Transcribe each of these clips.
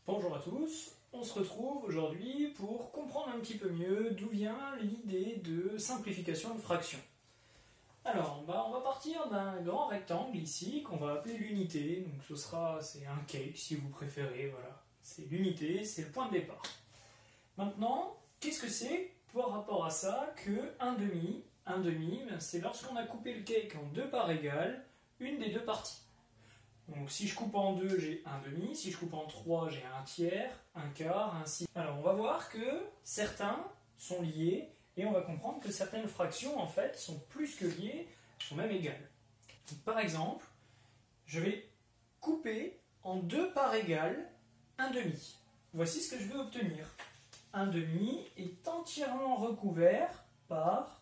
Bonjour à tous, on se retrouve aujourd'hui pour comprendre un petit peu mieux d'où vient l'idée de simplification de fractions. Alors, on va partir d'un grand rectangle ici qu'on va appeler l'unité, donc c'est un cake si vous préférez, voilà. C'est l'unité, c'est le point de départ. Maintenant, qu'est-ce que c'est par rapport à ça que 1/2? 1/2, c'est lorsqu'on a coupé le cake en deux parts égales, une des deux parties. Donc si je coupe en 2, j'ai 1/2, si je coupe en 3, j'ai 1/3, 1/4, ainsi. Alors on va voir que certains sont liés et on va comprendre que certaines fractions en fait sont plus que liées, sont même égales. Donc, par exemple, je vais couper en deux parts égales 1/2. Voici ce que je veux obtenir. 1/2 est entièrement recouvert par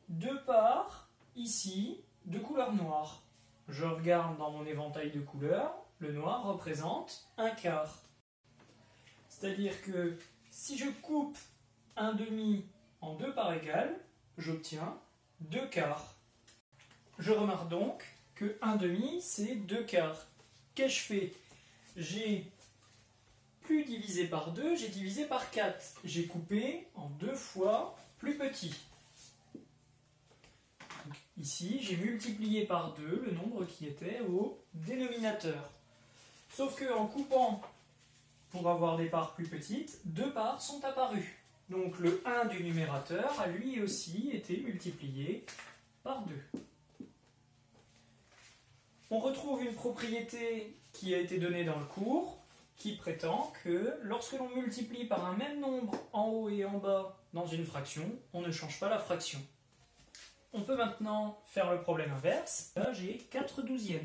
deux parts ici de couleur noire. Je regarde dans mon éventail de couleurs, le noir représente 1/4. C'est-à-dire que si je coupe 1/2 en deux parts égales, j'obtiens 2/4. Je remarque donc que 1/2 c'est 2/4. Qu'ai-je fait? J'ai plus divisé par 2, j'ai divisé par 4. J'ai coupé en deux fois plus petit. Ici, j'ai multiplié par 2 le nombre qui était au dénominateur. Sauf qu'en coupant pour avoir des parts plus petites, deux parts sont apparues. Donc le 1 du numérateur a lui aussi été multiplié par 2. On retrouve une propriété qui a été donnée dans le cours, qui prétend que lorsque l'on multiplie par un même nombre en haut et en bas dans une fraction, on ne change pas la fraction. On peut maintenant faire le problème inverse. Là, j'ai 4/12.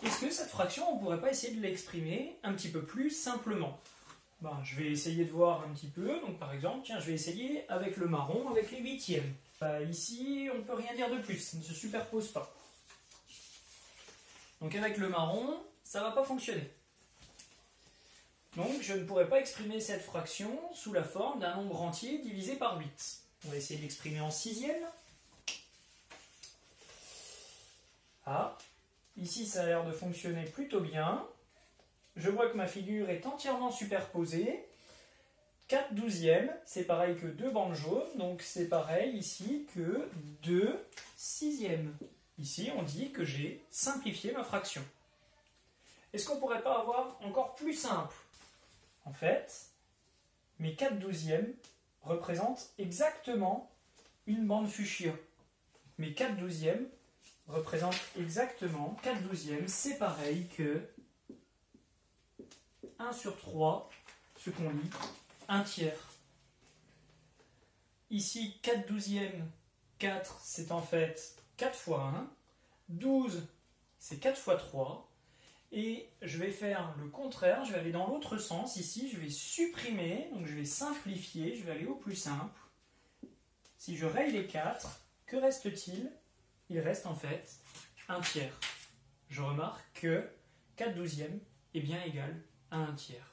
Est-ce que cette fraction, on ne pourrait pas essayer de l'exprimer un petit peu plus simplement? Je vais essayer de voir un petit peu. Donc, par exemple, tiens, je vais essayer avec le marron, avec les huitièmes. Ici, on ne peut rien dire de plus, ça ne se superpose pas. Donc, avec le marron, ça ne va pas fonctionner. Donc, je ne pourrais pas exprimer cette fraction sous la forme d'un nombre entier divisé par 8. On va essayer de l'exprimer en sixième. Ah, ici ça a l'air de fonctionner plutôt bien. Je vois que ma figure est entièrement superposée. 4/12, c'est pareil que 2 bandes jaunes, donc c'est pareil ici que 2/6. Ici on dit que j'ai simplifié ma fraction. Est-ce qu'on ne pourrait pas avoir encore plus simple? En fait, mes 4/12 représente exactement une bande fuchsia. Mais 4/12 représente exactement 4/12, c'est pareil que 1/3, ce qu'on lit 1/3. Ici, 4/12, 4, c'est en fait 4 fois 1. 12, c'est 4 fois 3. Et je vais faire le contraire, je vais aller dans l'autre sens. Ici, je vais supprimer, donc je vais simplifier, je vais aller au plus simple. Si je raye les 4, que reste-t-il? Il reste en fait 1/3. Je remarque que 4/12 est bien égal à 1/3.